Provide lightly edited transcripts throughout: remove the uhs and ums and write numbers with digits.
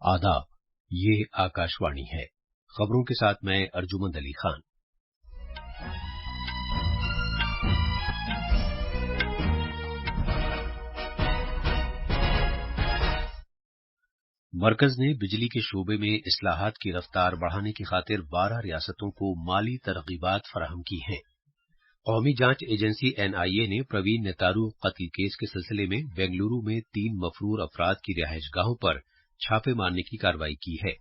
आदाब, ये आकाशवाणी है। खबरों के साथ मैं अर्जुमंद अली खान। मरकज ने बिजली के शोबे में इस्लाहात की रफ्तार बढ़ाने की खातिर 12 रियासतों को माली तरगीबात फराहम की हैं। कौमी जांच एजेंसी एनआईए ने प्रवीण नेतारू कत्ल केस के सिलसिले में बेंगलुरु में 3 मफरूर अफराद की रिहाइशगाहों पर छापे मारने की कार्रवाई की है।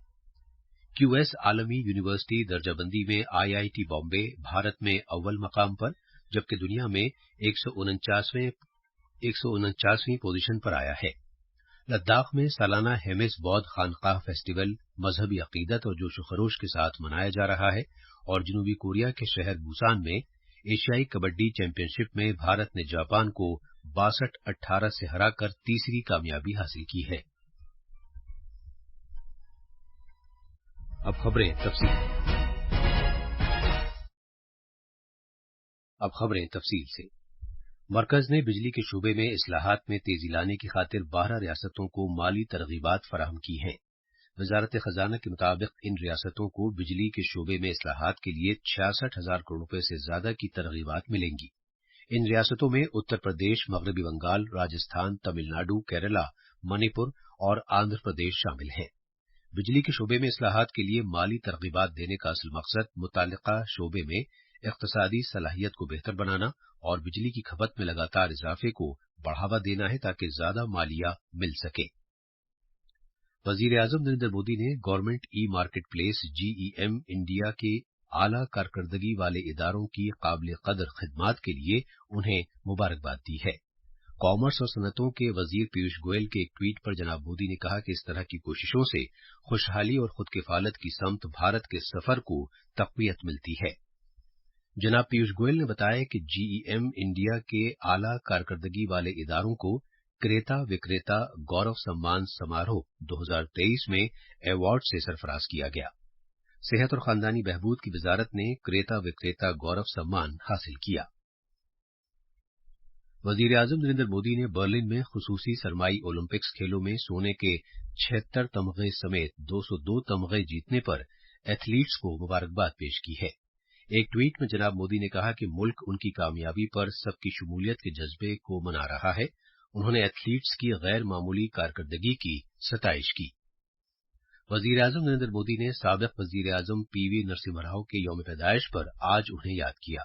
क्यूएस आलमी यूनिवर्सिटी दर्जाबंदी में आईआईटी बॉम्बे भारत में अव्वल मकाम पर, जबकि दुनिया में 149वीं पोजीशन पर आया है। लद्दाख में सालाना हेमिस बौद्ध खानकाह फेस्टिवल मजहबी अकीदत और जोशो खरोश के साथ मनाया जा रहा है और जनूबी कोरिया के शहर बुसान में एशियाई कबड्डी चैंपियनशिप में भारत ने जापान को 62-18 से हराकर तीसरी कामयाबी हासिल की है। अब खबरें तफसील से। मरकज ने बिजली के शोबे में इस्लाहात में तेजी लाने की खातिर 12 रियासतों को माली तरगीबात फराहम की हैं। वजारत खजाना के मुताबिक इन रियासतों को बिजली के शोबे में इस्लाहात के लिए 66,000 करोड़ रुपए से ज्यादा की तरगीबात मिलेंगी। इन रियासतों में उत्तर प्रदेश, मगरबी बंगाल, राजस्थान, तमिलनाडु, केरला, मणिपुर और आंध्र प्रदेश शामिल हैं। बिजली के शोबे में इस्लाहात के लिए माली तरगीबात देने का असल मकसद मुतालिका शोबे में इक्तिसादी सलाहियत को बेहतर बनाना और बिजली की खपत में लगातार इजाफे को बढ़ावा देना है ताकि ज्यादा मालिया मिल सके। वजीर आजम नरेंद्र मोदी ने government e market place GEM India के आला कारकर्दगी वाले इदारों की काबिल कदर खिदमात के लिए उन्हें मुबारकबाद दी है। कॉमर्स और सनतों के वजीर पीयूष गोयल के एक ट्वीट पर जनाब मोदी ने कहा कि इस तरह की कोशिशों से खुशहाली और खुद किफालत की समत भारत के सफर को तकवीयत मिलती है। जनाब पीयूष गोयल ने बताया कि जीईएम इंडिया के आला कारकर्दगी वाले इदारों को क्रेता विक्रेता गौरव सम्मान समारोह 2023 में अवार्ड से सरफराज किया गया। सेहत और खानदानी बहबूद की वजारत ने क्रेता विक्रेता गौरव सम्मान हासिल किया। वजीर आजम नरेंद्र मोदी ने बर्लिन में खुसूसी सरमाई ओलंपिक्स खेलों में सोने के 76 तमगे समेत 202 तमगे जीतने पर एथलीट्स को मुबारकबाद पेश की है। एक ट्वीट में जनाब मोदी ने कहा कि मुल्क उनकी कामयाबी पर सबकी शमूलियत के जज्बे को मना रहा है। उन्होंने एथलीट्स की गैर मामूली कारकर्दगी की सताइश की। वजीर आजम नरेंद्र मोदी ने साबिक वजीर आजम पीवी नरसिम्हा राव के यौम पैदाइश पर आज उन्हें याद किया।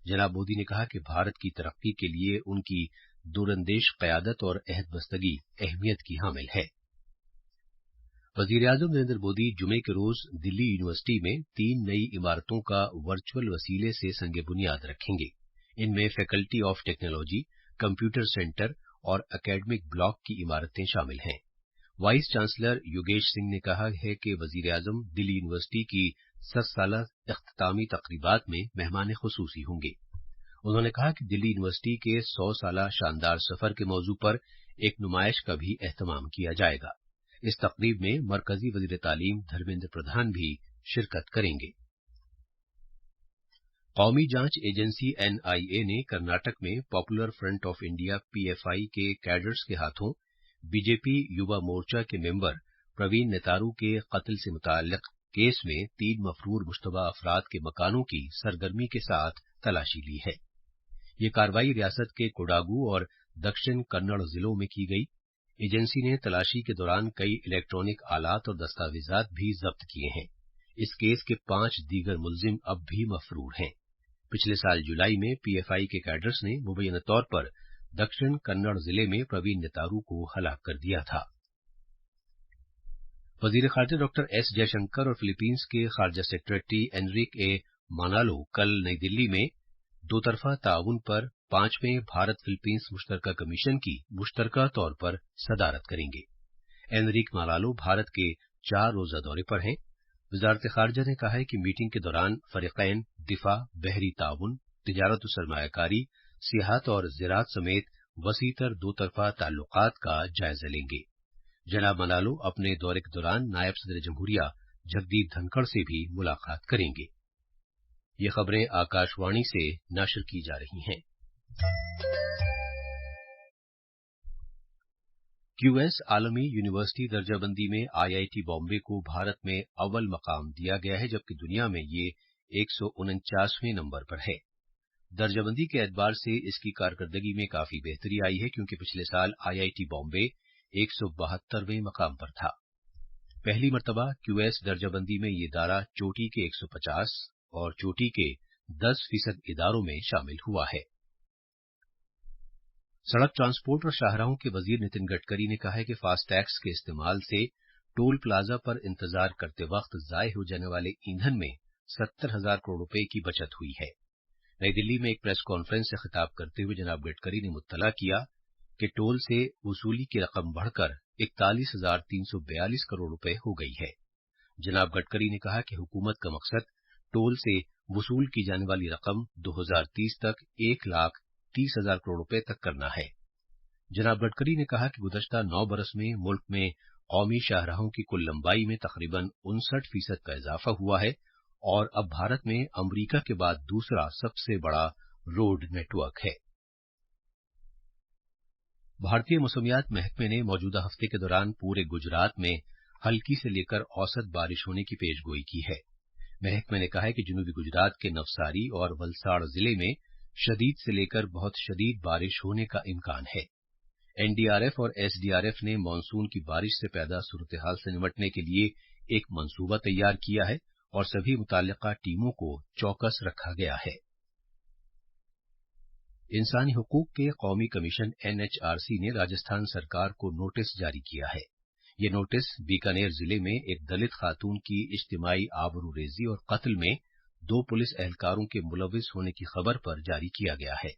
जनाब मोदी ने कहा कि भारत की तरक्की के लिए उनकी दूरंदेश क़यादत और अहदबस्तगी अहमियत की हामिल है। वजीर आजम नरेंद्र मोदी जुमे के रोज दिल्ली यूनिवर्सिटी में 3 नई इमारतों का वर्चुअल वसीले से संगे बुनियाद रखेंगे। इनमें faculty of technology, computer centre और एकेडमिक ब्लॉक की इमारतें शामिल हैं। वाइस चांसलर योगेश सिंह ने कहा है कि वजीर आजम दिल्ली यूनिवर्सिटी की 10 साला इख्तितामी तकरीबात में मेहमान खुसूसी होंगे। उन्होंने कहा कि दिल्ली यूनिवर्सिटी के 100 साला शानदार सफर के मौजू पर एक नुमाइश का भी एहतमाम किया जाएगा। इस तकरीब में मरकजी वजीर तालीम धर्मेंद्र प्रधान भी शिरकत करेंगे। कौमी जांच एजेंसी एनआईए ने कर्नाटक में popular front of India PFI के कैडर्स के हाथों बीजेपी युवा मोर्चा के मेंबर प्रवीण नेतारू के कत्ल से मुताल्लिक केस में 3 मफरूर मुश्तबा अफराद के मकानों की सरगर्मी के साथ तलाशी ली है। ये कार्रवाई रियासत के कोडागू और दक्षिण कन्नड़ जिलों में की गई। एजेंसी ने तलाशी के दौरान कई इलेक्ट्रॉनिक आलात और दस्तावेजात भी जब्त किए हैं। इस केस के 5 दीगर मुलजिम अब भी मफरूर हैं। पिछले साल जुलाई में पीएफआई के कैडर्स ने मुबैना तौर पर दक्षिण कन्नड़ जिले में प्रवीण नेतारू को हलाक कर दिया था। वजीर खारजा डॉक्टर एस जयशंकर और फिलीपींस के खारजा सेक्रेटरी एनरिक मानालो कल नई दिल्ली में दो तरफा ताउन पर 5वें भारत फिलीपींस मुश्तरका कमीशन की मुश्तरका तौर पर सदारत करेंगे। एनरिक मानालो भारत के 4 रोजा दौरे पर हैं। वजारत खारजा ने कहा है कि मीटिंग के दौरान फरीकैन दिफा, बहरी ताउन, तिजारत और सरमायाकारी, सियाहत और ज़राअत समेत वसीतर दो तरफा ताल्लुकात का जायजा लेंगे। जनाब मलालो अपने दौरे के दौरान नायब सदर जमहूरिया जगदीप धनखड़ से भी मुलाकात करेंगे। ये खबरें आकाशवाणी से नशर की जा रही हैं। क्यूएस आलमी यूनिवर्सिटी दर्जाबंदी में आईआईटी बॉम्बे को भारत में अव्वल मकाम दिया गया है, जबकि दुनिया में ये 149वें नंबर पर है। दर्जाबंदी के एतबार से इसकी कारकर्दगी में काफी बेहतरी आई है, क्योंकि पिछले साल आईआईटी बॉम्बे 172वें मकाम पर था। पहली मर्तबा क्यूएस दर्जाबंदी में ये इदारा चोटी के 150 और चोटी के 10% इदारों में शामिल हुआ है। सड़क ट्रांसपोर्ट और शाहराहों के वजीर नितिन गडकरी ने कहा है कि फास्टैग्स के इस्तेमाल से टोल प्लाजा पर इंतजार करते वक्त जाये हो जाने वाले ईंधन में 70,000 करोड़ रुपए की बचत हुई है। नई दिल्ली में एक प्रेस कॉन्फ्रेंस से खिताब करते हुए जनाब गडकरी ने मुत्तला किया कि टोल से वसूली की रकम बढ़कर 41,342 करोड़ रुपए हो गई है। जनाब गडकरी ने कहा कि हुकूमत का मकसद टोल से वसूल की जाने वाली रकम 2030 तक 1,30,000 करोड़ रुपए तक करना है। जनाब गडकरी ने कहा कि गुज़श्ता 9 बरस में मुल्क में कौमी शाहराहों की कुल लंबाई में तकरीबन 59% का इजाफा हुआ है और अब भारत में अमरीका के बाद दूसरा सबसे बड़ा रोड नेटवर्क है। भारतीय मौसमियात महकमे ने मौजूदा हफ्ते के दौरान पूरे गुजरात में हल्की से लेकर औसत बारिश होने की पेशगोई की है। महकमे ने कहा है कि जनूबी गुजरात के नवसारी और वलसाड़ जिले में शदीद से लेकर बहुत शदीद बारिश होने का इम्कान है। एनडीआरएफ और एसडीआरएफ ने मानसून की बारिश से पैदा सूरत-ए-हाल से निपटने के लिए एक मंसूबा तैयार किया है और सभी मुताल्लिका टीमों को चौकस रखा गया है। इंसानी हुकूक के कौमी कमीशन एनएचआरसी ने राजस्थान सरकार को नोटिस जारी किया है। ये नोटिस बीकानेर जिले में एक दलित खातून की इज्तिमाई आबरूरेजी और कत्ल में 2 पुलिस एहलकारों के मुलविस होने की खबर पर जारी किया गया है।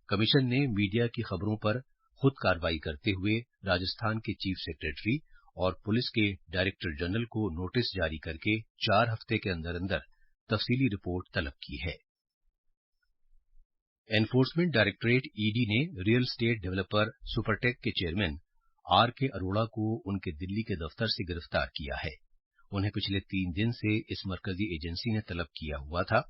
कमीशन ने मीडिया की खबरों पर खुद कार्रवाई करते हुए राजस्थान के चीफ सेक्रेटरी और पुलिस के डायरेक्टर जनरल को नोटिस जारी करके 4 हफ्ते के अंदर अंदर तफसीली रिपोर्ट तलब की है। एनफोर्समेंट डायरेक्टरेट ईडी ने रियल स्टेट डेवलपर सुपरटेक के चेयरमैन आर के अरोड़ा को उनके दिल्ली के दफ्तर से गिरफ्तार किया है। उन्हें पिछले 3 दिन से इस मरकजी एजेंसी ने तलब किया हुआ था।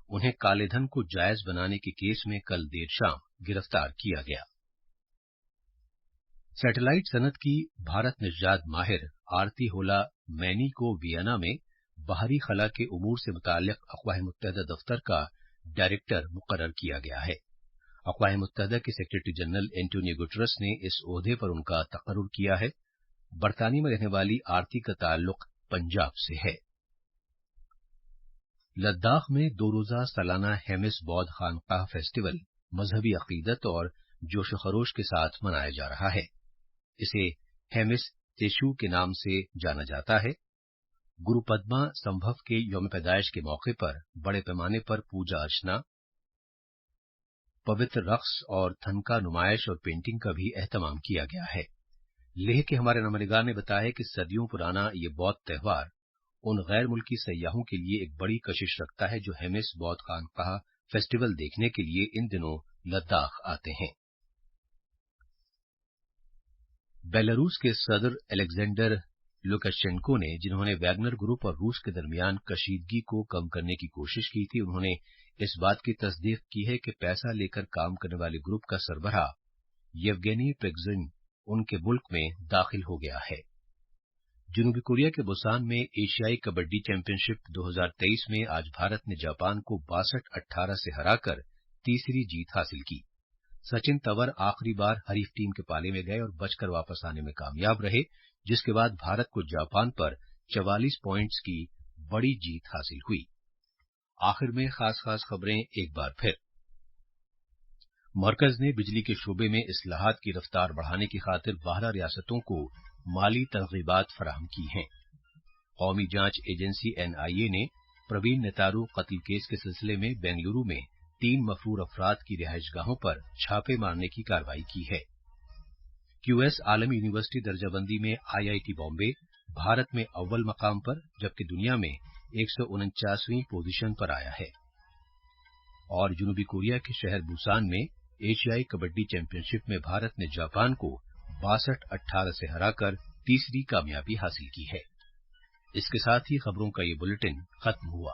उन्हें कालेधन को जायज बनाने के केस में कल देर शाम गिरफ्तार किया गया। सैटेलाइट सनत की भारत निजात माहिर आरती होला मैनी को वियना में बाहरी खला के उमूर से मुताल्लिक अक़वाम मुत्तहिदा दफ्तर का डायरेक्टर मुकर्रर किया गया है। अक़वाम मुत्तहिदा के सेक्रेटरी जनरल एंटोनियो गुटेरस ने इस ओहदे पर उनका तकर्रुर किया है। बरतानिया में रहने वाली आरती का ताल्लुक पंजाब से है। लद्दाख में 2 रोजा सालाना हेमिस बौद्ध खानकाह फेस्टिवल मजहबी अकीदत और जोश खरोश के साथ मनाया जा रहा है। इसे हेमिस तेशु के नाम से जाना जाता है। गुरु पद्मा संभव के यौम पैदाइश के मौके पर बड़े पैमाने पर पूजा अर्चना, पवित्र रक्स और थनका नुमाइश और पेंटिंग का भी एहतमाम किया गया है। लेह के हमारे नुमाइंदगार ने बताया कि सदियों पुराना ये बौद्ध त्यौहार उन गैर मुल्की सयाहों के लिए एक बड़ी कशिश रखता है जो हेमिस बौद्ध खानकाह फेस्टिवल देखने के लिए इन दिनों लद्दाख आते हैं। बेलारूस के सदर अलेक्जेंडर लुकाशेंको ने, जिन्होंने वैगनर ग्रुप और रूस के दरमियान कशीदगी को कम करने की कोशिश की थी, उन्होंने इस बात की तस्दीक की है कि पैसा लेकर काम करने वाले ग्रुप का सरबराह येवगेनी प्रिगोजिन उनके मुल्क में दाखिल हो गया है। जनूबी कोरिया के बुसान में एशियाई कबड्डी चैंपियनशिप 2023 में आज भारत ने जापान को 62-18 से हराकर तीसरी जीत हासिल की। सचिन तंवर आखिरी बार हरीफ टीम के पाले में गए और बचकर वापस आने में कामयाब रहे, जिसके बाद भारत को जापान पर 44 पॉइंट्स की बड़ी जीत हासिल हुई। आखिर में खास खबरें एक बार फिर। मरकज ने बिजली के शोबे में इस्लाहात की रफ्तार बढ़ाने की खातिर 12 रियासतों को माली तरगीबात फराहम की हैं। कौमी जांच एजेंसी एनआईए ने प्रवीण नेतारू कत्ल केस के सिलसिले में बेंगलुरु में 3 मफरूर अफराद की रिहाइशगाहों पर छापे मारने की कार्रवाई की है। क्यूएस आलमी यूनिवर्सिटी दर्जाबंदी में आईआईटी बॉम्बे भारत में अव्वल मकाम पर, जबकि दुनिया में 149वीं पोजीशन पर आया है। और जनूबी कोरिया के शहर बुसान में एशियाई कबड्डी चैंपियनशिप में भारत ने जापान को 62-18 से हराकर तीसरी कामयाबी हासिल की है। इसके साथ ही खबरों का ये बुलेटिन खत्म हुआ।